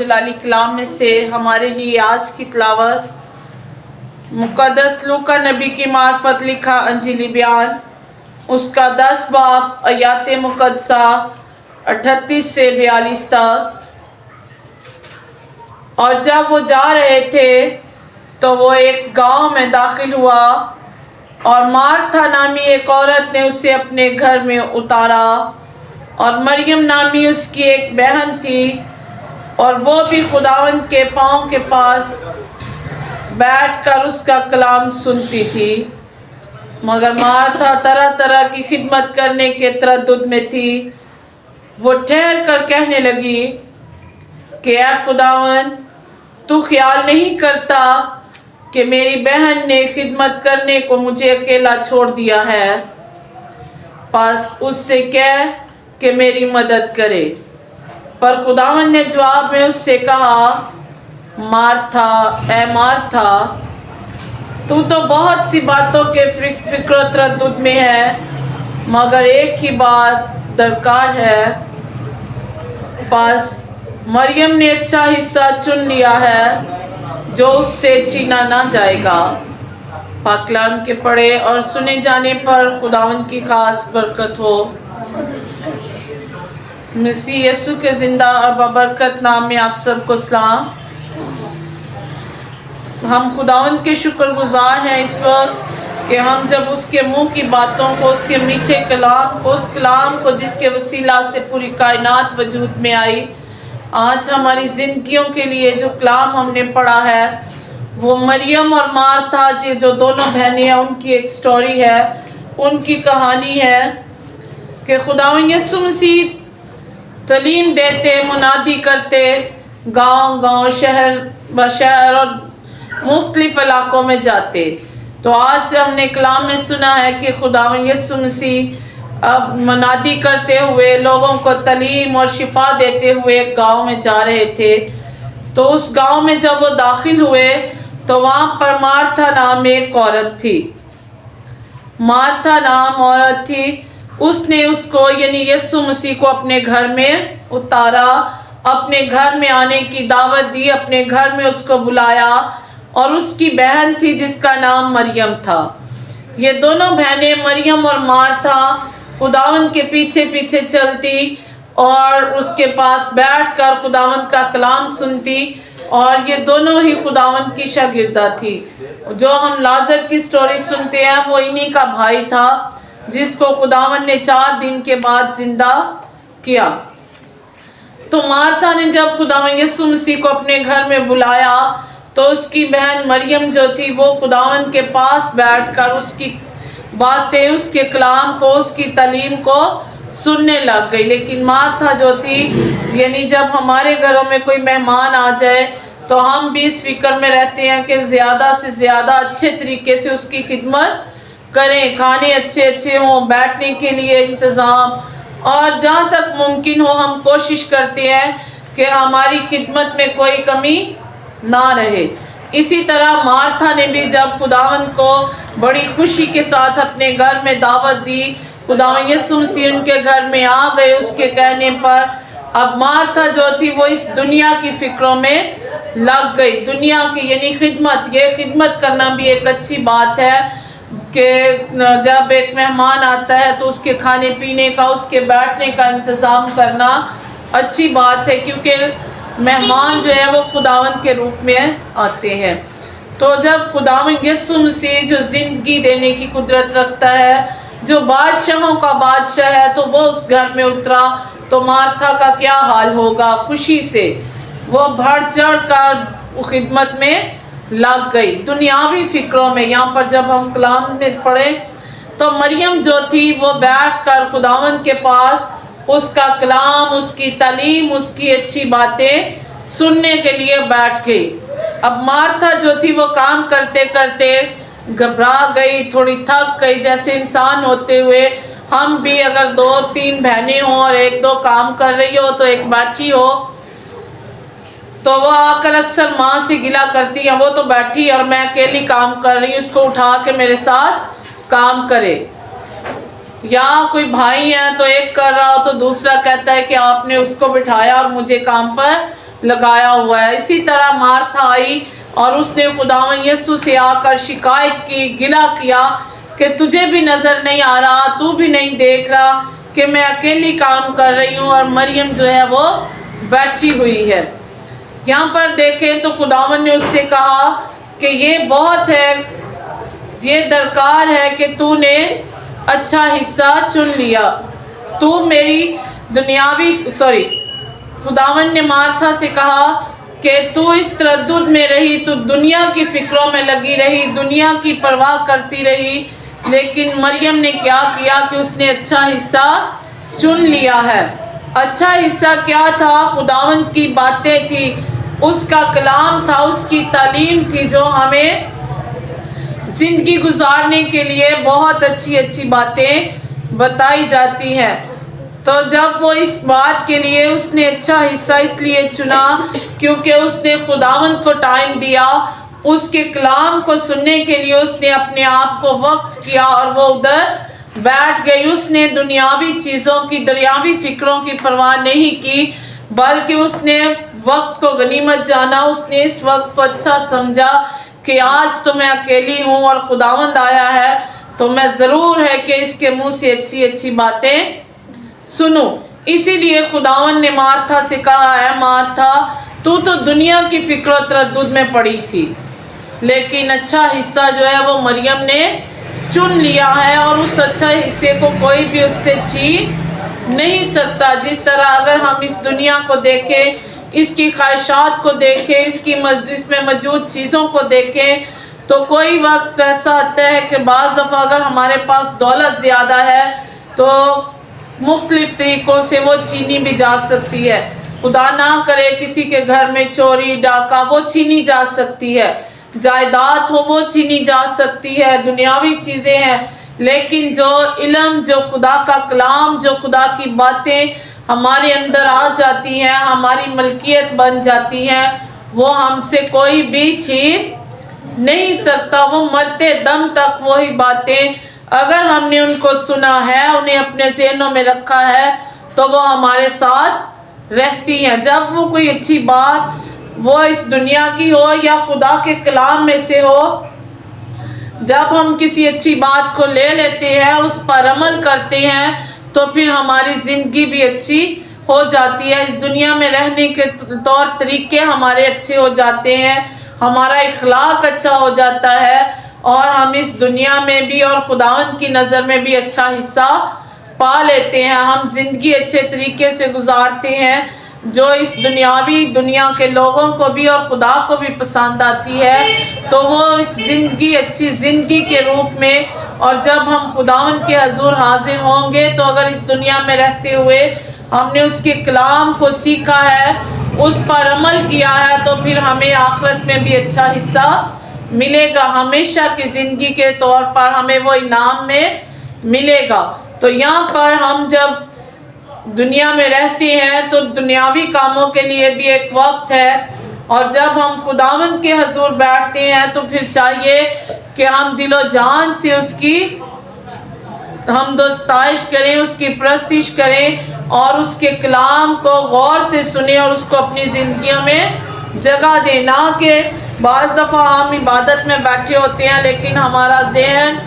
العلی کلام میں سے ہمارے لیے آج کی تلاوت مقدس لوکا نبی کی معرفت لکھا انجیلی بیان اس کا 10 باب آیات مقدسہ 38 سے 42 تک۔ اور جب وہ جا رہے تھے تو وہ ایک گاؤں میں داخل ہوا اور مارتھا نامی ایک عورت نے اسے اپنے گھر میں اتارا، اور مریم نامی اس کی ایک بہن تھی، اور وہ بھی خداوند کے پاؤں کے پاس بیٹھ کر اس کا کلام سنتی تھی۔ مگر مارتھا طرح طرح کی خدمت کرنے کے تردد میں تھی۔ وہ ٹھہر کر کہنے لگی کہ اے خداوند، تو خیال نہیں کرتا کہ میری بہن نے خدمت کرنے کو مجھے اکیلا چھوڑ دیا ہے؟ پس اس سے کہہ کہ میری مدد کرے۔ پر خداوند نے جواب میں اس سے کہا، مارتھا، اے مارتھا، تو بہت سی باتوں کے فکر و تردد میں ہے، مگر ایک ہی بات درکار ہے۔ پس مریم نے اچھا حصہ چن لیا ہے جو اس سے چھینا نہ جائے گا۔ پاک کلام کے پڑھے اور سنے جانے پر خداوند کی خاص برکت ہو۔ مسیح یسوع کے زندہ اور بابرکت نام میں آپ سب کو سلام۔ ہم خداوند کے شکر گزار ہیں اس وقت کہ ہم جب اس کے منہ کی باتوں کو، اس کے میٹھے کلام کو، اس کلام کو جس کے وسیلہ سے پوری کائنات وجود میں آئی، آج ہماری زندگیوں کے لیے جو کلام ہم نے پڑھا ہے وہ مریم اور مارتھا جو دونوں بہنیں ہیں ان کی ایک سٹوری ہے، ان کی کہانی ہے کہ خداوند یسوع مسیح تعلیم دیتے، منادی کرتے، گاؤں گاؤں، شہر بشہر اور مختلف علاقوں میں جاتے۔ تو آج ہم نے کلام میں سنا ہے کہ خداوند یسوع مسیح اب منادی کرتے ہوئے لوگوں کو تعلیم اور شفا دیتے ہوئے ایک گاؤں میں جا رہے تھے۔ تو اس گاؤں میں جب وہ داخل ہوئے تو وہاں پر مارتھا نام ایک عورت تھی۔ مارتھا نام عورت تھی، اس نے اس کو یعنی یسوع مسیح کو اپنے گھر میں اتارا، اپنے گھر میں آنے کی دعوت دی، اپنے گھر میں اس کو بلایا، اور اس کی بہن تھی جس کا نام مریم تھا۔ یہ دونوں بہنیں مریم اور مارتھا خداوند کے پیچھے پیچھے چلتی اور اس کے پاس بیٹھ کر خداوند کا کلام سنتی، اور یہ دونوں ہی خداوند کی شاگردہ تھی۔ جو ہم لازر کی سٹوری سنتے ہیں وہ انہی کا بھائی تھا جس کو خداوند نے 4 دن کے بعد زندہ کیا۔ تو مارتھا نے جب خداوند یسوع مسیح کو اپنے گھر میں بلایا تو اس کی بہن مریم جو تھی وہ خداوند کے پاس بیٹھ کر اس کی باتیں، اس کے کلام کو، اس کی تعلیم کو سننے لگ گئی۔ لیکن مارتھا جو تھی، یعنی جب ہمارے گھروں میں کوئی مہمان آ جائے تو ہم بھی اس فکر میں رہتے ہیں کہ زیادہ سے زیادہ اچھے طریقے سے اس کی خدمت کریں، کھانے اچھے اچھے ہوں، بیٹھنے کے لیے انتظام، اور جہاں تک ممکن ہو ہم کوشش کرتے ہیں کہ ہماری خدمت میں کوئی کمی نہ رہے۔ اسی طرح مارتھا نے بھی جب خداوند کو بڑی خوشی کے ساتھ اپنے گھر میں دعوت دی، خداوند یسوع مسیح ان کے گھر میں آ گئے اس کے کہنے پر، اب مارتھا جو تھی وہ اس دنیا کی فکروں میں لگ گئی۔ دنیا کی یعنی خدمت، یہ خدمت کرنا بھی ایک اچھی بات ہے کہ جب ایک مہمان آتا ہے تو اس کے کھانے پینے کا، اس کے بیٹھنے کا انتظام کرنا اچھی بات ہے، کیونکہ مہمان جو ہے وہ خداوند کے روپ میں آتے ہیں۔ تو جب خداوند یسوع مسیح جو زندگی دینے کی قدرت رکھتا ہے، جو بادشاہوں کا بادشاہ ہے، تو وہ اس گھر میں اترا تو مارتھا کا کیا حال ہوگا؟ خوشی سے وہ بڑھ چڑھ کر خدمت میں لگ گئی، دنیاوی فکروں میں۔ یہاں پر جب ہم کلام میں پڑھیں تو مریم جو تھی وہ بیٹھ کر خداوند کے پاس اس کا کلام، اس کی تعلیم، اس کی اچھی باتیں سننے کے لیے بیٹھ گئی۔ اب مارتھا جو تھی وہ کام کرتے کرتے گھبرا گئی، تھوڑی تھک گئی، جیسے انسان ہوتے ہوئے ہم بھی اگر 2-3 بہنیں ہوں اور 1-2 کام کر رہی ہو تو ایک بیٹھی ہو تو وہ آ کر اکثر ماں سے گلا کرتی ہیں، وہ تو بیٹھی اور میں اکیلی کام کر رہی ہوں، اس کو اٹھا کے میرے ساتھ کام کرے۔ یا کوئی بھائی ہے تو ایک کر رہا ہو تو دوسرا کہتا ہے کہ آپ نے اس کو بٹھایا اور مجھے کام پر लगाया हुआ है। इसी तरह मार्था आई और उसने खुदावंद यीशु से आकर शिकायत की, गिला किया कि तुझे भी नज़र नहीं आ रहा, तू भी नहीं देख रहा कि मैं अकेली काम कर रही हूँ और मरियम जो है वो बैठी हुई है। यहाँ पर देखें तो खुदावंद ने उससे कहा कि ये बहुत है, ये दरकार है कि तूने अच्छा हिस्सा चुन लिया। तू मेरी खुदावंद ने मार्था से कहा कि तू इस तरद्दुद में रही, तू दुनिया की फिक्रों में लगी रही, दुनिया की परवाह करती रही, लेकिन मरियम ने क्या किया कि उसने अच्छा हिस्सा चुन लिया है। अच्छा हिस्सा क्या था? खुदावंद की बातें थी, उसका कलाम था, उसकी तालीम थी जो हमें ज़िंदगी गुजारने के लिए बहुत अच्छी अच्छी बातें बताई जाती हैं। तो जब वो इस बात के लिए उसने अच्छा हिस्सा इसलिए चुना क्योंकि उसने खुदावंद को टाइम दिया, उसके कलाम को सुनने के लिए उसने अपने आप को वक्फ किया और वो उधर बैठ गई। उसने दुनियावी चीज़ों की, दुनियावी फिक्रों की परवाह नहीं की, बल्कि उसने वक्त को गनीमत जाना। उसने इस वक्त को अच्छा समझा कि आज तो मैं अकेली हूँ और खुदावंद आया है, तो मैं ज़रूर है कि इसके मुंह से अच्छी अच्छी बातें सुनूं। इसीलिए खुदावंद ने मार्था से कहा है, मार्था तू तो दुनिया की फिक्र तरद्दुद में पड़ी थी, लेकिन अच्छा हिस्सा जो है वो मरियम ने चुन लिया है और उस अच्छा हिस्से को कोई भी उससे छीन नहीं सकता। जिस तरह अगर हम इस दुनिया को देखें, इसकी ख्वाहिशात को देखें, इसमें मौजूद चीज़ों को देखें, तो कोई वक्त ऐसा आता है कि बाज़ दफ़ा अगर हमारे पास दौलत ज़्यादा है तो मुख्तलिफ़ तरीक़ों से वो छीनी भी जा सकती है। खुदा ना करे किसी के घर में चोरी डाका, वो छीनी जा सकती है। जायदाद हो वो छीनी जा सकती है, दुनियावी चीज़ें हैं, लेकिन जो इल्म, जो खुदा का कलाम, जो खुदा की बातें हमारे अंदर आ जाती हैं, हमारी मलकियत बन जाती हैं, वो हमसे कोई भी छीन नहीं सकता। वो मरते दम तक वही बातें अगर हमने उनको सुना है, उन्हें अपने ज़हनों में रखा है, तो वो हमारे साथ रहती हैं। जब वो कोई अच्छी बात, वो इस दुनिया की हो या खुदा के कलाम में से हो, जब हम किसी अच्छी बात को ले लेते हैं, उस पर अमल करते हैं, तो फिर हमारी ज़िंदगी भी अच्छी हो जाती है। इस दुनिया में रहने के तौर तरीके हमारे अच्छे हो जाते हैं, हमारा इखलाक अच्छा हो जाता है और हम इस दुनिया में भी और खुदावंद की नज़र में भी अच्छा हिस्सा पा लेते हैं। हम ज़िंदगी अच्छे तरीके से गुजारते हैं जो इस दुनिया के लोगों को भी और खुदा को भी पसंद आती है। तो वो इस ज़िंदगी, अच्छी ज़िंदगी के रूप में, और जब हम खुदावंद के हजूर हाजिर होंगे, तो अगर इस दुनिया में रहते हुए हमने उसके कलाम को सीखा है, उस पर अमल किया है, तो फिर हमें आखिरत में भी अच्छा हिस्सा मिलेगा। हमेशा की ज़िंदगी के तौर पर हमें वो इनाम में मिलेगा। तो यहाँ पर हम जब दुनिया में रहते हैं तो दुनियावी कामों के लिए भी एक वक्त है, और जब हम खुदावंद के हजूर बैठते हैं तो फिर चाहिए कि हम दिलो जान से उसकी हम दोस्ताइश करें, उसकी प्रस्तिश करें और उसके कलाम को गौर से सुने और उसको अपनी ज़िंदगियों में जगह दें। ना कि बाज़ दफ़ा हम इबादत में बैठे होते हैं लेकिन हमारा जहन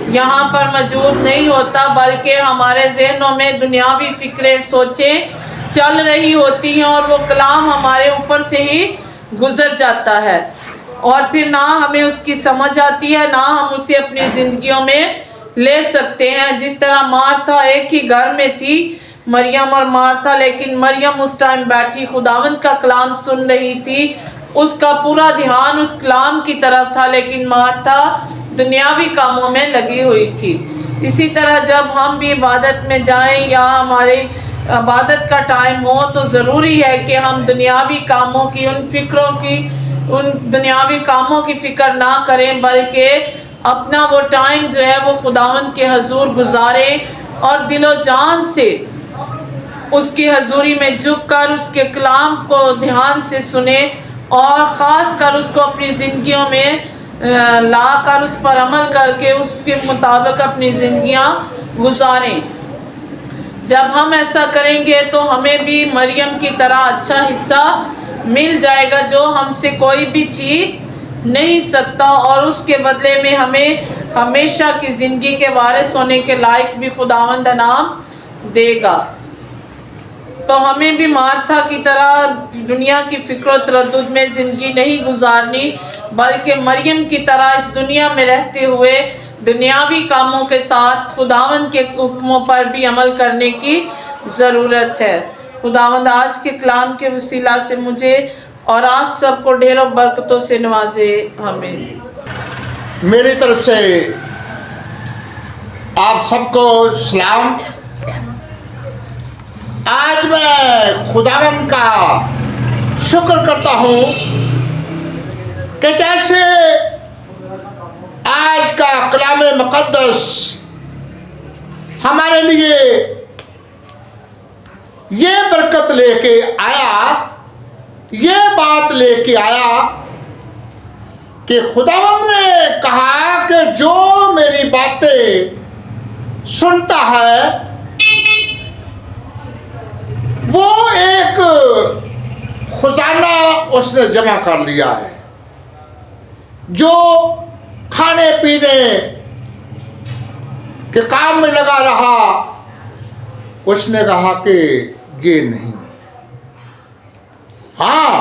यहाँ पर मौजूद नहीं होता, बल्कि हमारे जहनों में दुनियावी फ़िक्रें, सोचें चल रही होती हैं और वो कलाम हमारे ऊपर से ही गुज़र जाता है और फिर ना हमें उसकी समझ आती है, ना हम उसे अपनी ज़िंदगियों में ले सकते हैं। जिस तरह मार्था एक ही घर में थी, मरियम और मार्था, लेकिन मरियम उस टाइम बैठी खुदावंद का कलाम सुन रही थी, उसका पूरा ध्यान उस कलाम की तरफ था, लेकिन मार्था दुनियावी कामों में लगी हुई थी। इसी तरह जब हम भी इबादत में जाएं या हमारे इबादत का टाइम हो, तो ज़रूरी है कि हम दुनियावी कामों की, उन दुनियावी कामों की फ़िक्र ना करें, बल्कि अपना वो टाइम जो है वो खुदावंद के हजूर गुजारें और दिलो जान से उसकी हजूरी में झुककर उसके कलाम को ध्यान से सुने और ख़ास कर उसको अपनी ज़िंदगियों में लाकर उस पर अमल करके उसके मुताबिक अपनी ज़िंदगियाँ गुजारें। जब हम ऐसा करेंगे तो हमें भी मरियम की तरह अच्छा हिस्सा मिल जाएगा जो हमसे कोई भी छीन नहीं सकता, और उसके बदले में हमें हमेशा की ज़िंदगी के वारिस होने के लायक भी खुदावंद इनाम देगा। तो हमें भी मार्था की तरह दुनिया की फिक्र और तरद्दुद में ज़िंदगी नहीं गुजारनी, बल्कि मरियम की तरह इस दुनिया में रहते हुए दुनियावी कामों के साथ खुदावंद के हुक्मों पर भी अमल करने की ज़रूरत है। खुदावंद आज के कलाम के वसीला से मुझे और आप सबको ढेरों बरकतों से नवाजे। आमीन। मेरी तरफ से आप सबको सलाम। आज मैं खुदावंद का शुक्र करता हूँ कि जैसे आज का कलाम मुक़द्दस हमारे लिए ये बरकत लेके आया, ये बात लेके आया कि खुदावंद ने कहा कि जो मेरी बातें सुनता है वो एक खजाना उसने जमा कर लिया है, जो खाने पीने के काम में लगा रहा। उसने कहा कि ये नहीं, हाँ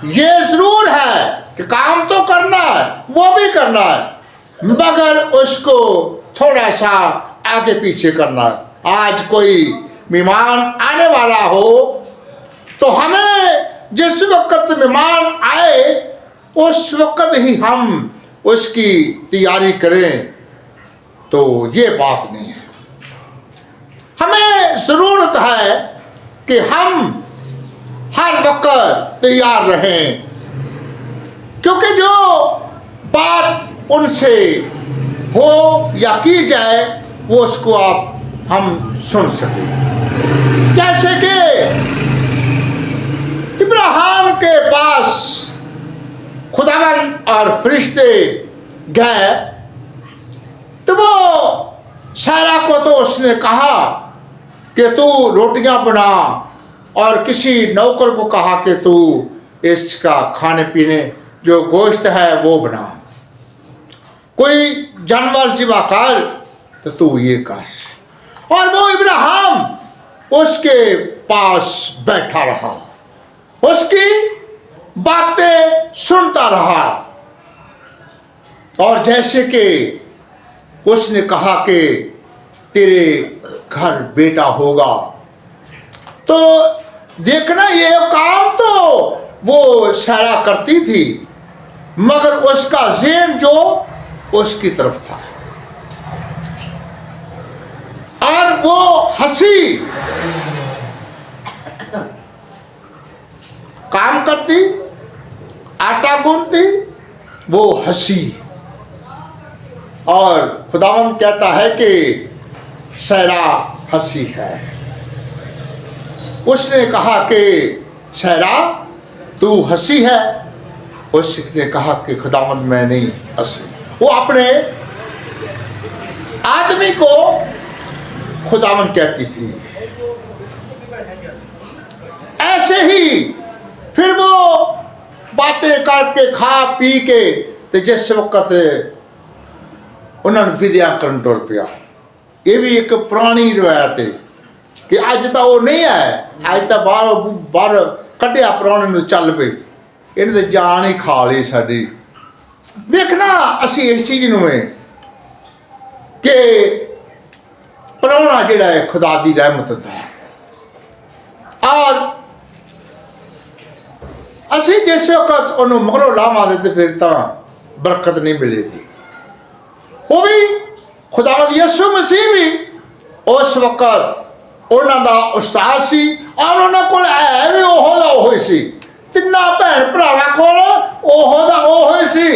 ये जरूर है कि काम तो करना है, वो भी करना है, मगर उसको थोड़ा सा आगे पीछे करना है। आज कोई मेहमान आने वाला हो तो हमें जिस वक्त मेहमान आए उस वक्त ही हम उसकी तैयारी करें, तो ये बात नहीं है। हमें ज़रूरत है कि हम हर वक्त तैयार रहें, क्योंकि जो बात उनसे हो या की जाए वो उसको हम सुन सकें। जैसे कि इब्राहिम के पास खुदावंद और फरिश्ते गए तो वो सारा को तो उसने कहा कि तू रोटियां बना, और किसी नौकर को कहा कि तू इसका खाने पीने जो गोश्त है वो बना, कोई जानवर ज़िबा कर तो तू ये कर। और वो इब्राहिम उसके पास बैठा रहा, उसकी बातें सुनता रहा, और जैसे कि उसने कहा कि तेरे घर बेटा होगा, तो देखना ये काम तो वो सारा करती थी, मगर उसका ज़हन जो उसकी तरफ था, और वो हंसी काम करती, आटा गूंथती, वो हंसी। और खुदावंद कहता है कि सहरा हंसी है। उसने कहा कि सहरा तू हंसी है, उसने कहा कि खुदावंद मैं नहीं हंसी। वो अपने आदमी को खुदावंद कहती थी। ऐसे ही फिर वो बातें करके खा पी के तो जिस वक्त उन्होंने विद्या करन टुर पिया। ये भी एक पुरानी रिवायत है कि अज तो वो नहीं है, अज तो बाहर कटिया पुराने में चल पे, इन्हें तो जान ही खा ली साड़ी। देखना असी इस चीज़ में कि प्राहुणा जिहड़ा है खुदा दी रहमत होता है, और असी जिस वक्त उन्होंने मगरों लावांगे तो फिर तो बरकत नहीं मिलेगी। वो भी खुदावंद यीशु मसीह भी उस वक्त उन्हों का उस्ताद सी, और उन्होंने को है भी ओहो दा ओहो सी, तिन्ना भैन भरावां कोल ओहो दा ओहो सी,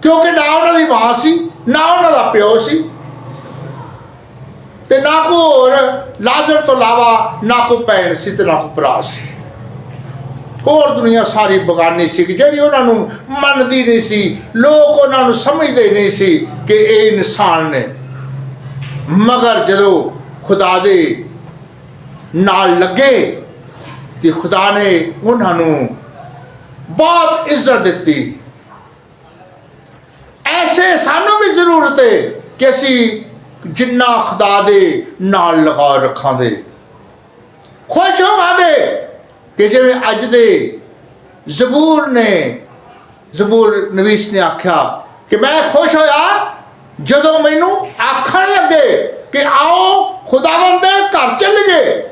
क्योंकि ना उन्होंने मां सी, ना उन्होंने प्यो सी, ते ना को होर लाजर तो इलावा ना को भैन सी ते ना को भरा सी। और दुनिया सारी बगानी सी कि जी उन्होंने मनती नहीं सी, लोग उन्होंने समझते नहीं सी कि ये इंसान ने। मगर जो खुदा दे नाल लगे ਤੇ ਖੁਦਾ ਨੇ ਉਹਨਾਂ ਨੂੰ ਬਹੁਤ ਇੱਜ਼ਤ ਦਿੱਤੀ। ਐਸੇ ਸਾਨੂੰ ਵੀ ਜ਼ਰੂਰਤ ਹੈ ਕਿ ਅਸੀਂ ਜਿੰਨਾ ਖੁਦਾ ਦੇ ਨਾਲ ਲਗਾ ਰੱਖਾਂਗੇ, ਖੁਸ਼ ਹੋਵਾਂਗੇ ਕਿ ਜਿਵੇਂ ਅੱਜ ਦੇ ਜ਼ਬੂਰ ਨਵੀਸ ਨੇ ਆਖਿਆ ਕਿ ਮੈਂ ਖੁਸ਼ ਹੋਇਆ ਜਦੋਂ ਮੈਨੂੰ ਆਖਣ ਲੱਗੇ ਕਿ ਆਓ ਖੁਦਾਵੰਦ ਦੇ ਘਰ ਚੱਲੀਏ।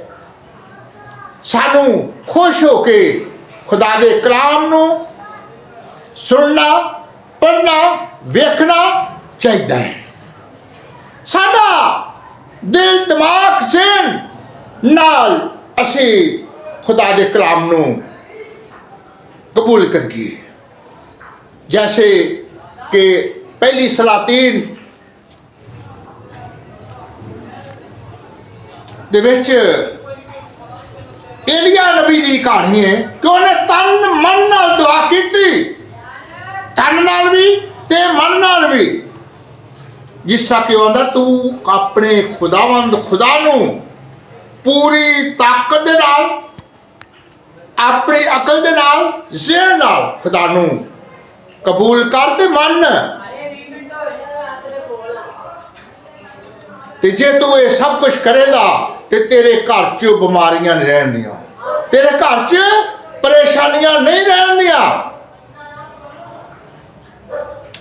ਸਾਨੂੰ ਖੁਸ਼ ਹੋ ਕੇ ਖੁਦਾ ਦੇ ਕਲਾਮ ਨੂੰ ਸੁਣਨਾ, ਪੜ੍ਹਨਾ, ਵੇਖਣਾ ਚਾਹੀਦਾ ਹੈ। ਸਾਡਾ ਦਿਲ, ਦਿਮਾਗ, ਜ਼ਿਹਨ ਨਾਲ ਅਸੀਂ ਖੁਦਾ ਦੇ ਕਲਾਮ ਨੂੰ ਕਬੂਲ ਕਰੀਏ। ਜੈਸੇ ਕਿ ਪਹਿਲੀ ਸਲਾਤੀਨ ਦੇ ਵਿੱਚ ਏਲੀਆ ਨਬੀ ਦੀ ਕਹਾਣੀ ਹੈ ਕਿ ਉਹਨੇ ਤਨ ਮਨ ਨਾਲ ਦੁਆ ਕੀਤੀ, ਤਨ ਨਾਲ ਵੀ ਤੇ ਮਨ ਨਾਲ ਵੀ। ਜਿਸ ਤਰ੍ਹਾਂ ਕਿ ਆਉਂਦਾ ਤੂੰ ਆਪਣੇ ਖੁਦਾਵੰਦ ਖੁਦਾ ਨੂੰ ਪੂਰੀ ਤਾਕਤ ਦੇ ਨਾਲ, ਆਪਣੀ ਅਕਲ ਦੇ ਨਾਲ, ਜ਼ਿਹਨ ਨਾਲ ਖੁਦਾ ਨੂੰ ਕਬੂਲ ਕਰ ਤੇ ਮੰਨ। ਤੇ ਜੇ ਤੂੰ ਇਹ ਸਭ ਕੁਝ ਕਰੇਗਾ ਤੇ ਤੇਰੇ ਘਰ 'ਚ ਬਿਮਾਰੀਆਂ ਨਹੀਂ ਰਹਿਣਦੀਆਂ, ਤੇਰੇ ਘਰ 'ਚ ਪਰੇਸ਼ਾਨੀਆਂ ਨਹੀਂ ਰਹਿਣਦੀਆਂ।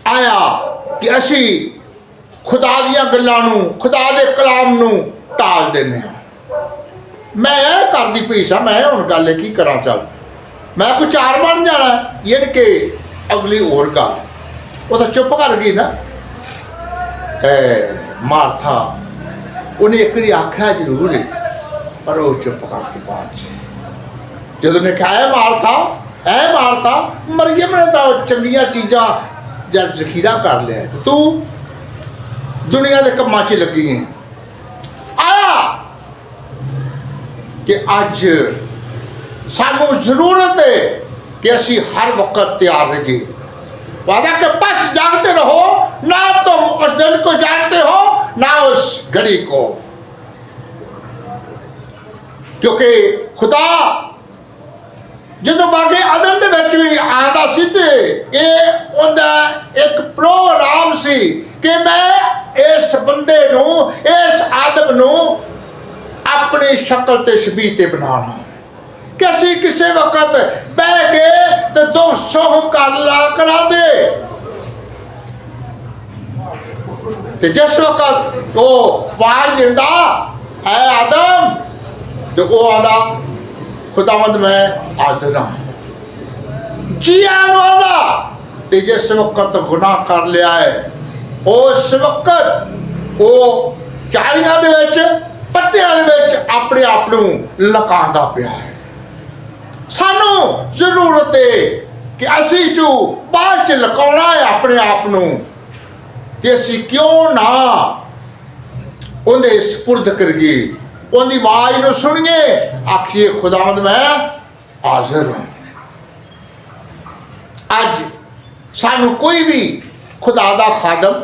ਆਇਆ ਕਿ ਅਸੀਂ ਖੁਦਾ ਦੀਆਂ ਗੱਲਾਂ ਨੂੰ, ਖੁਦਾ ਦੇ ਕਲਾਮ ਨੂੰ ਟਾਲ ਦਿੰਦੇ ਹਾਂ। ਮੈਂ ਇਹ ਕਰਦੀ ਪਈ ਸਾਂ, ਮੈਂ ਹੁਣ ਗੱਲ ਕੀ ਕਰਾਂ, ਚੱਲ ਮੈਂ ਕੋਈ ਚਾਰ ਬਣ ਜਾਣਾ, ਯਾਨੀ ਕਿ ਅਗਲੀ ਹੋਰ ਗੱਲ। ਉਹ ਤਾਂ ਚੁੱਪ ਕਰ ਗਈ ਨਾ ਮਾਰਥਾ। ਉਹਨੇ ਇੱਕ ਵਾਰੀ ਆਖਿਆ ਜ਼ਰੂਰ ਹੈ, ਪਰ ਉਹ ਚੁੱਪ ਕਰਕੇ ਬਾਅਦ 'ਚ ਜਦੋਂ ਨੇ ਕਿਹਾ ਮਾਰਥਾ ਮਰੀਅਮ ਨੇ ਤਾਂ ਚੰਗੀਆਂ ਚੀਜ਼ਾਂ ਜਦ ਜ਼ਖੀਰਾ ਕਰ ਲਿਆ ਤੇ ਤੂੰ ਦੁਨੀਆ ਦੇ ਕੰਮਾਂ 'ਚ ਲੱਗੀ ਹੈ। ਆਇਆ ਕਿ ਅੱਜ ਸਾਨੂੰ ਜ਼ਰੂਰਤ ਹੈ کہ اسی ہر وقت تیار رہے. وعدہ کہ بس جانتے رہو نہ تم اس دن کو جانتے ہو نہ اس گھڑی کو, کیونکہ خدا جدو باغے عدن دے وچ بھی آندا سی تے اے اوندا ایک پروگرام سی کہ میں اس بندے نو اس آدم نو اپنی شکل تے شبیہ تے بنانا کہ اسی کسی وقت بہ کے تے دو سوہ کر لا کرا دے. تے جس وقت وہ واج دیندا اے آدم تے وہ آندا خداوند میں حاضر ہوں جی آنو آدھا. تے جس وقت گناہ کر لیا ہے اس وقت وہ چالیاں دے وچ پتیاں دے وچ اپنے آپ نو لکاندا پیا ہے. سانو ضرورت ہے کہ اسی جو بعد چ لکاؤنا ہے اپنے آپ نو کہ اسی کیوں نہ اندے سپرد کریے, ان دی آواز نو سنیے, آکھیے خداوند میں حاضر ہوں. اج سانو کوئی بھی خدا دا خادم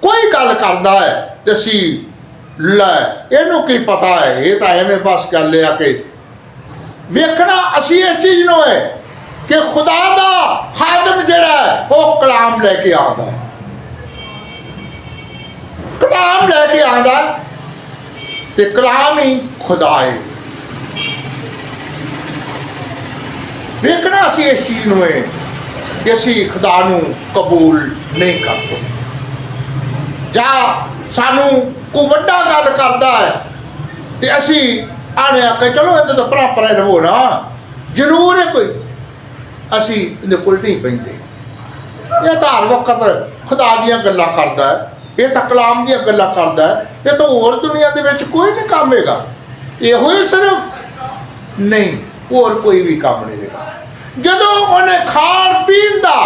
کوئی گل کردا ہے تے اسی لے اینو کی پتہ ہے یہ تو ایویں بس گل ہے کہ ویکھنا اسی اس چیز نو ہے کہ خدا دا خادم جڑا ہے وہ کلام لے کے آندا ہے, کلام لے کے آندا ہے تے کلام ہی خدا ہے. ویکھنا اسی اس چیز نو ہے کہ اسی خدا نو قبول نہیں کرتے. جا سانو کوئی وڈا گل کردا ہے تے اسی آنے آکے چلو اندر تو پرا پرا رہو نا, ضرور ہے کوئی اسی اندر کول نہیں پیندے. یہ تو ہر وقت خدا دیاں گلاں کردا ہے, یہ تو کلام دیاں گلاں کردا ہے, یہ تو اور دنیا دے وچ کوئی نہیں کام ہے گا, یہ ہوئی صرف نہیں اور کوئی بھی کام نہیں ہے. جدو انہیں کھان پین دا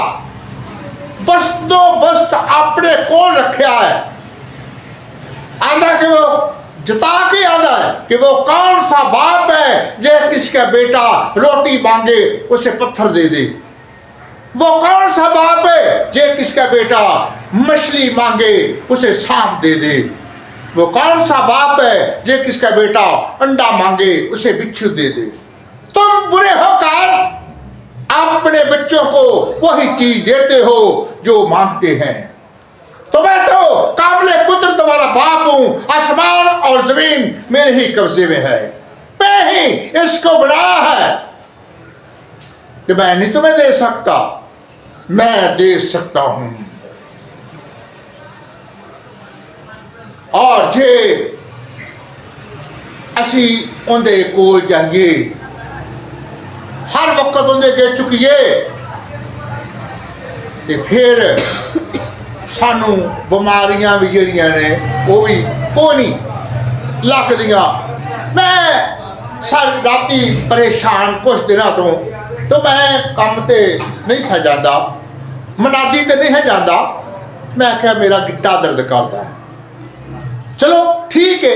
بست اپنے کول رکھیا ہے, آندا کہ وہ جتا کے آندا ہے کہ وہ کون سا باپ ہے جو کس کا بیٹا روٹی مانگے اسے پتھر دے دے. وہ کون سا باپ ہے جو کس کا بیٹا مچھلی مانگے اسے سانپ دے دے. وہ کون سا باپ ہے جو کس کا بیٹا انڈا مانگے اسے بچھو دے دے. बुरे होकर अपने बच्चों को वही चीज देते हो जो मांगते हैं। तो मैं तो काबिल कुदरत वाला बाप हूं, आसमान और जमीन मेरे ही कब्जे में है, मैं ही इसको बनाया है कि मैं नहीं तुम्हें दे सकता, मैं दे सकता हूं। और जे असी उनके कोल जाइए, हर वक्त उनके अगे चुकीए, तो फिर सानू बीमारियां भी जड़ियां ने वो भी कोई नहीं लगदियां। मैं सारी राती परेशान कुछ दिनों तो मैं काम ते नहीं सा जाता, मनादी ते नहीं है जाता। मैं क्या मेरा गिट्टा दर्द करता है, चलो ठीक है।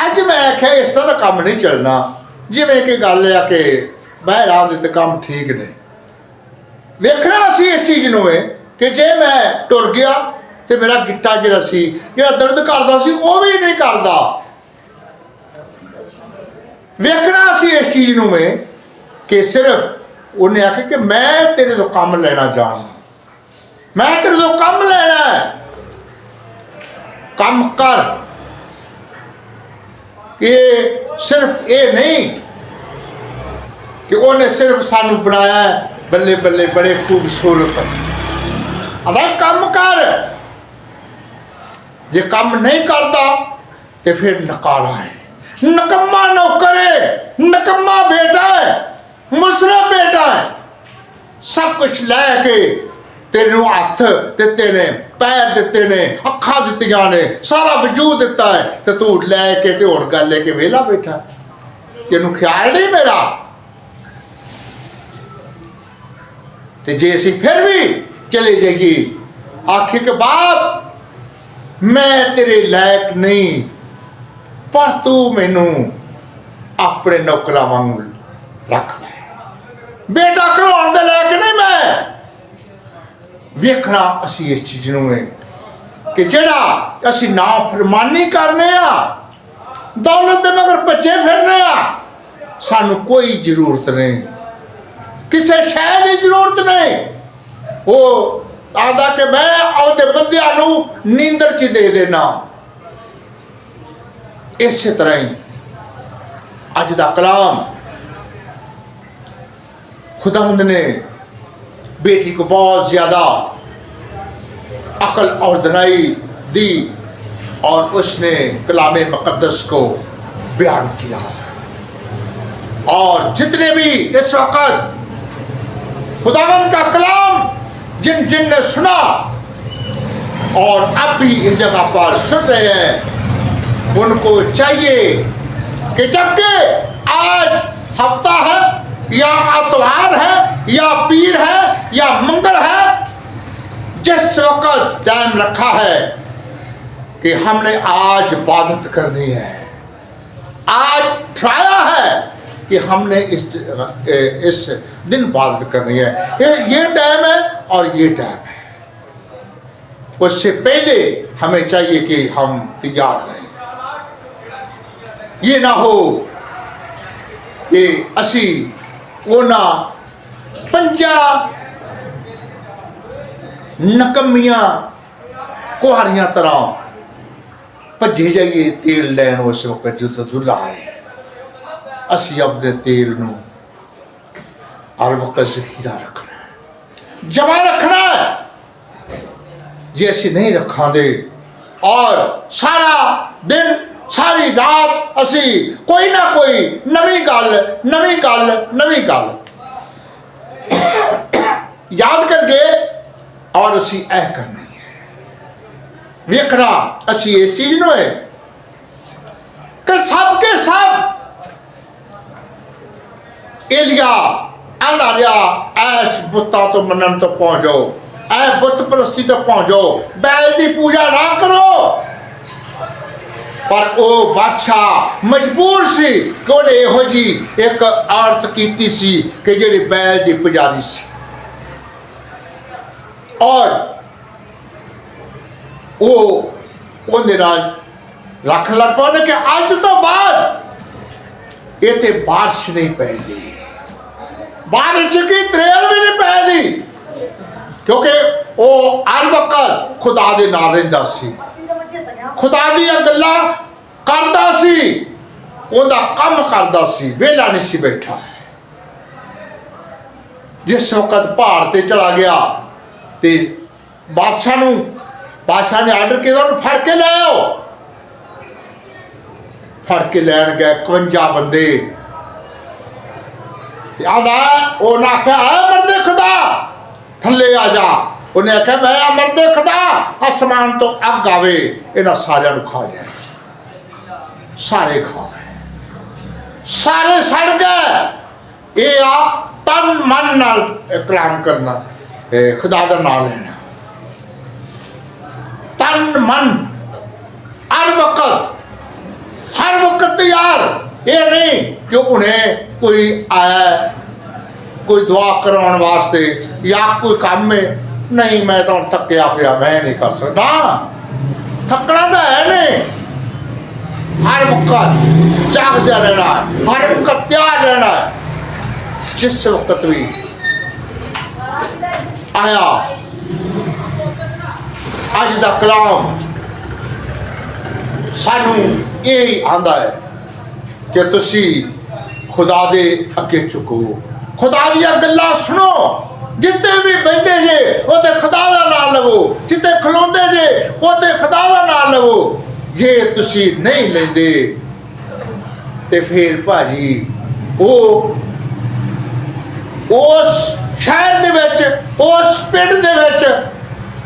अज मैं आख्या इस तरह काम नहीं चलना, जिमें कि गल है कि बह रहा तो काम ठीक नहीं। वेखना असी इस चीज़ नूं है कि जे मैं टुर गया तो मेरा गिट्टा जिहड़ा दर्द करता सी वो भी नहीं करता। वेखना असी इस चीज़ नूं है कि सिर्फ उन्हें आखे कि मैं तेरे तो काम लेना चाहना, मैं तेरे तो काम लेना है, काम कर। ये सिर्फ ये नहीं कि उन्हें सिर्फ सानू बनाया है बल्ले बल्ले बड़े खूबसूरत, अगर काम कर। जे काम नहीं करता तो फिर नकारा है, नकम्मा नौकर है, नकम्मा बेटा है, मुसरफ बेटा है। सब कुछ लैके तेरे हथ दिते ने, पैर दिते ने, अखा दित्तियां ने, सारा वजूद दिता है, तो तू लैके ते हुण गल है कि वेला बैठा, तेनू ख्याल नहीं मेरा। ते जे असीं फिर भी चले जाइए, आखे कि बाप मैं तेरे लायक नहीं, पर तू मैनू अपने नौकरा वांगू रख लै, बेटा कहलाउण दे लायक नहीं मैं। वेखना असी इस चीज़ नूं है कि जिहड़ा असी नाफरमानी करने आ, दौलत दे मगर भज्जे फिरने आ, सानू कोई जरूरत नहीं, किसी शय की जरूरत नहीं। वो आदा कि मैं अपने बंदियां नूं नींदर च दे देना। इस तरह ही अज दा कलाम खुदावंद ने बेटी को बहुत ज़्यादा अकल और दनाई दी और उसने कलाम मुक़द्दस को बयान किया। और जितने भी इस वक़्त खुदावंद का कलाम जिन जिन ने सुना और अब भी इस जगह पर सुन रहे हैं, उनको चाहिए कि जबकि आज हफ्ता है या इतवार है या पीर है या मंगल है, जिस वक़्त टाइम रखा है कि हमने आज इबादत करनी है, आज ठहराया है कि हमने इस दिन इबादत करनी है, ये टाइम है और ये टाइम है। उससे पहले हमें चाहिए कि हम तैयार रहें। ये ना हो कि असी उन्हां पंजा नकमियां कुहारियां तरह भजे जाइए तेल लैन उस वक्त जो दुल्हा है। असी अपने तेल नूं हर वक्त जखीरा रखना है, जमा रखना है। जे असी नहीं रखा दे और सारा दिन सारी रात असी कोई ना कोई नवी गल याद कर गए और असी ऐ करनी है। वेखना असी इस चीज नूं है कि सबके सब एलिया आंदा रहा ऐस बुत्तां तो मनन तो पहुंचो, ऐ बुत परस्ती तो पहुंचो, बैल की पूजा ना करो। पर वो बादशाह मजबूर सी कि उन्हें यहो जी एक औरत कीती सी कि जिहड़ी बैल की पुजारी सी, और वो उहदे नाल रख लग पा कि अज तो बाद इत्थे बारिश नहीं पैंदी, بارش کی تریل بھی نہیں پی دی کیونکہ وہ ہر وقت خدا دے نال رہندا سی خدا دیا گلاں کردا سی اوندا کم کردا سی ویلا نہیں سی بیٹھا جس وقت پہاڑ تے چلا گیا تے بادشاہ نے آرڈر کیا انہوں پھڑ کے لے آؤ پھڑ کے لین گئے 51 بندے آدھا انہیں آکھا اے مرد خدا تھلے آ جا انہیں آکھا میں مرد خدا آسمان تو اگ آوے انہاں سارے نو کھا جائے سارے کھا گئے سارے سڑ گئے یہ آ تن من نال کلام کرنا خدا دا نام لینا تن من ہر وقت تیار یہ نہیں کہ انہیں کوئی آیا کوئی دعا کران واسطے یا کوئی کام میں نہیں میں تو تھکیا پیا میں نہیں کر سکتا تھکنا تو ہے نہیں ہر وقت جاگدہ رہنا ہے ہر وقت تیار رہنا ہے جس وقت بھی آیا اج دا کلام سانو یہی آندا ہے کہ تسی خدا دے اگے چکو خدا دیا گلاں سنو جتے بھی بہندے جے وہ تے خدا دا نام لو جتے کھلوندے جے وہ تے خدا دا نام لو جے تسی نہیں لیندے تے پھر بھاجی اس شہر دے وچ اس پنڈ دے وچ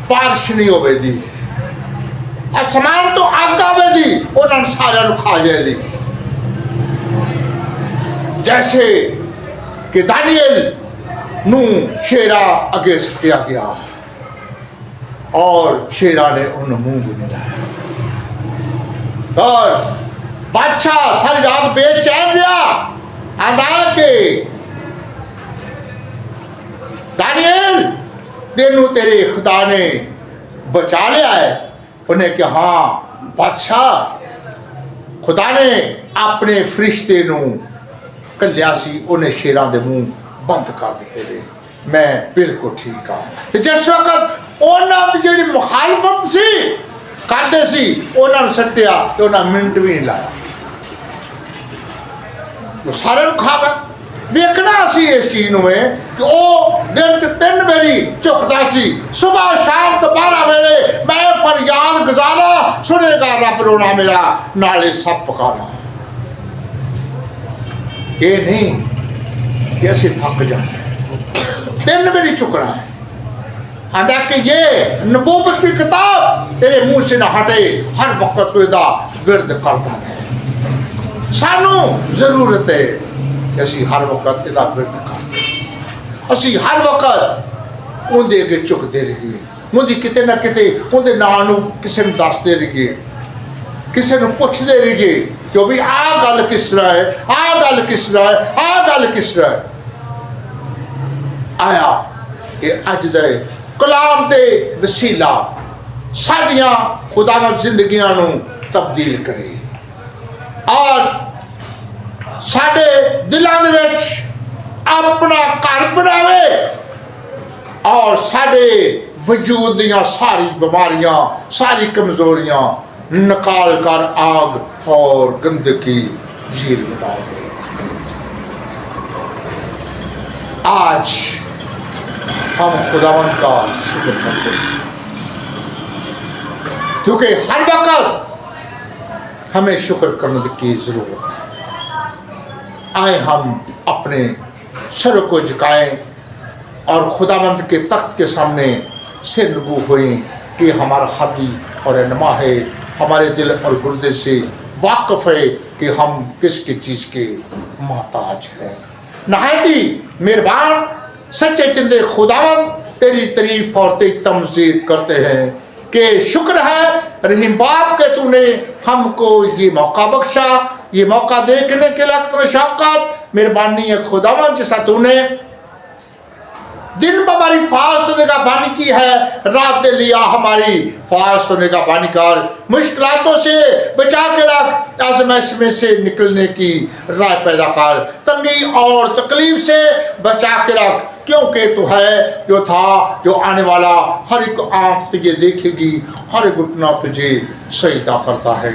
بارش نہیں ہوے دی آسمان تو اگ آوے دی انہاں سارے نو کھا جائے دی جیسے کہ دانیل نو شیرا اگے سٹیا گیا اور شیرا نے انہوں منہ بھی ملایا اور بادشاہ ساری رات بے چین رہا آندا کہ دانیل تینوں تیرے خدا نے بچا لیا ہے انہیں کہ ہاں بادشاہ خدا نے اپنے فرشتے نو کلیا سی انہیں شیراں دے منہ بند کر دیتے رہے میں بالکل ٹھیک ہوں جس وقت انہاں دی جڑی مخالفت سی کرتے سی انہاں سٹیا تو انہاں منٹ بھی نہیں لایا وہ سارے کھا گئے ویکھنا سی اس چیز میں کہ وہ دن چ 3 باری چکتا سی صبح شام دوبارہ ویلے میں فریاد گزارا سنے گا رب رونا میرا نالے سب پکانا یہ نہیں کہ اسے تھک جانا 3 باری چکنا ہے آندا کہ یہ نبوت کی کتاب تیرے منہ سے نہ ہٹے ہر وقت تو دا ورد کرتا ہے سانو ضرورت ہے کہ اسی ہر وقت دا ورد کرتے اسی ہر وقت ان دے کے چکتے رہیے ان دی کتے نہ کتے ان دے نانو کسی نے دستے رہیے کسی نے پوچھتے رہیے کہ بھی آ گل کس طرح ہے آ گل کس طرح ہے آ گل کس طرح ہے آیا کہ اج دے کلام دے وسیلہ ساڈیاں خداوند زندگیاں نو تبدیل کرے اور ساڈے دلاں دے وچ اپنا گھر بناوے اور ساڈے وجود دیاں ساری بیماریاں ساری کمزوریاں نکال کر آگ اور گندگی جھیل بتا دے آج ہم خداوند کا شکر کرتے ہیں کیونکہ ہر وقت ہمیں شکر کرنے کی ضرورت ہے آئے ہم اپنے سر کو جھکائیں اور خداوند کے تخت کے سامنے سر نگو ہوئیں کہ ہمارا ہادی اور رہنما ہے ہمارے دل اور گردے سے واقف ہے کہ ہم کس کی چیز کے محتاج ہیں نہایتی مہربان سچے چندے خداوند تیری تعریف اور تیری تمجید کرتے ہیں کہ شکر ہے رحیم باپ کہ تو نے ہم کو یہ موقع بخشا یہ موقع دیکھنے کے لیے شوقت مہربانی ہے خداوند جیسا تو نے دن ہماری فاس ہونے کا بانی کی ہے رات دے لیا ہماری فاس ہونے کا بانی کر مشکلاتوں سے بچا کے رکھ आजमाइश में से निकलने की राह पैदा कर, तंगी और तकलीफ से बचा के रख, क्योंकि तू है जो था, जो आने वाला, हर एक आंख तुझे देखेगी, हर एक घुटना तुझे सजदा करता है।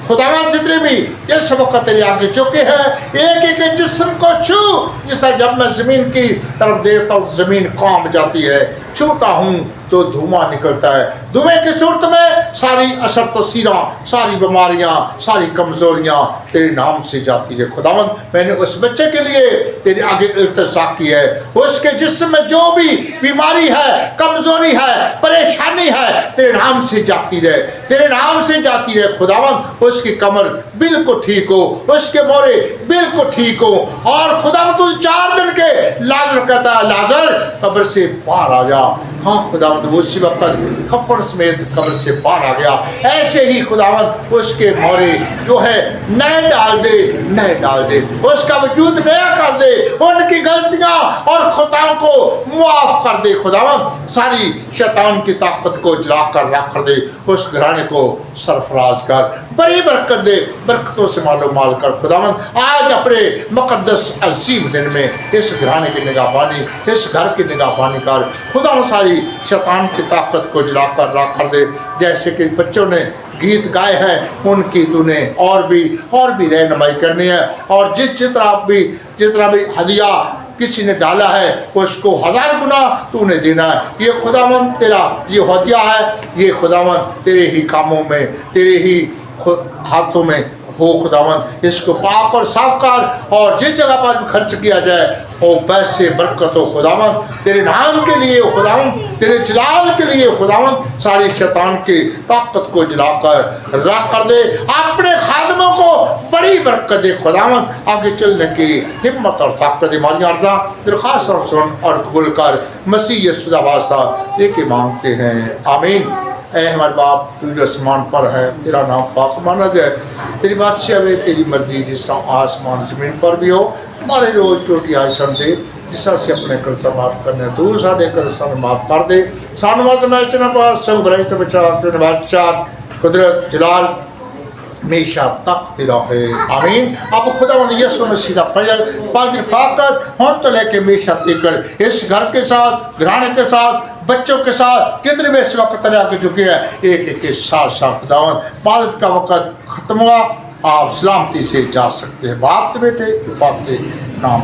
खुदावन जितने भी इस वक्त तेरे आगे झुके हैं, एक एक जिस्म को छू, जिससे जब मैं जमीन की तरफ देखता हूँ जमीन कांप जाती है, छूता हूँ तो धुआं निकलता है। धुएं की सूरत में सारी असर तसीरां, सारी बीमारियां, सारी कमजोरियां तेरे नाम से जाती है। खुदावन मैंने उस बच्चे के लिए तेरे आगे इल्तिजा की है, उसके जिस्म में जो भी बीमारी है, कमजोरी है, परेशानी है, तेरे नाम से जाती रहे, तेरे नाम से जाती रहे। खुदावन उसकी कमर बिल्कुल ठीक हो, उसके मोरे बिल्कुल ठीक हो, और खुदावन तू 4 दिन के लाजर कहता है, लाजर कब्र से बाहर आ जा। हाँ खुदावंद वो उसी वक्त खप्पड़ समेत कब्र से बाहर आ गया। ऐसे ही खुदावंद उसके मोरे जो है नए डाल दे, नए डाल दे, उसका वजूद नया कर दे, उनकी गलतियां और खताओं को मुआफ कर दे। खुदावंद सारी शैतान की ताकत को जला कर रख कर दे, उस घराने को सरफराज कर, बड़ी बरकत दे, बरकतों से मालो माल कर। खुदावंद आज अपने मुकद्दस अजीम दिन में इस घराने की निगाहबानी, इस घर की निगाहबानी कर। खुदावंद सारी शैतान की ताकत को जला कर रख कर दे। जैसे कि बच्चों ने गीत गाए हैं, उनकी तूने और भी रहनुमाई करनी है, और जितना भी हदिया किसी ने डाला है उसको 1000 गुना तूने देना है। ये खुदावंद तेरा ये हदिया है, ये खुदावंद तेरे ही कामों में, तेरे ही हाथों में हो। खुदावंद इसको पाक और साफ कर, और जिस जगह पर खर्च किया जाए वो पैसे बरकत हो खुदावंद, तेरे नाम के लिए खुदावंद, तेरे जलाल के लिए खुदावंद, सारी शैतान की ताकत को जलाकर राख कर दे। अपने खादमों को बड़ी बरकत दे खुदावंद, आगे चलने की हिम्मत और ताकत दे। हमारी अर्ज़ा दरख्वास्त और सुन और कबूल कर, मसीह यीशु दा वास्ता लेके मांगते हैं, आमीन। ऐ हमारे बाप तू जो आसमान पर है, तेरा नाम पाक माना जाए, तेरी बादशाह वे, तेरी मर्जी जिस आसमान जमीन पर भी हो। हमारे रोज रोटी आज सन दे, जिस से अपने कर्जा माफ करने, तू साढ़े कर्जा माफ कर दे। सानू आजमाइश ना पा, सब बुराई तो बचा, तेरे बादशाह कुदरत जलाल हमेशा तक तेरा है, आमीन। अब खुदावंद यीशु मसीह दा फजल पादरी फाकत हम तो लेके हमेशा तेकर इस घर के साथ, घराने के साथ, बच्चों के साथ, जितने भी इस वक्त तरह के चुके हैं, एक एक के साथ साथ खुदावंद इबादत का वक्त खत्म हुआ, आप सलामती से जा सकते हैं। बाप बेटे बाप के नाम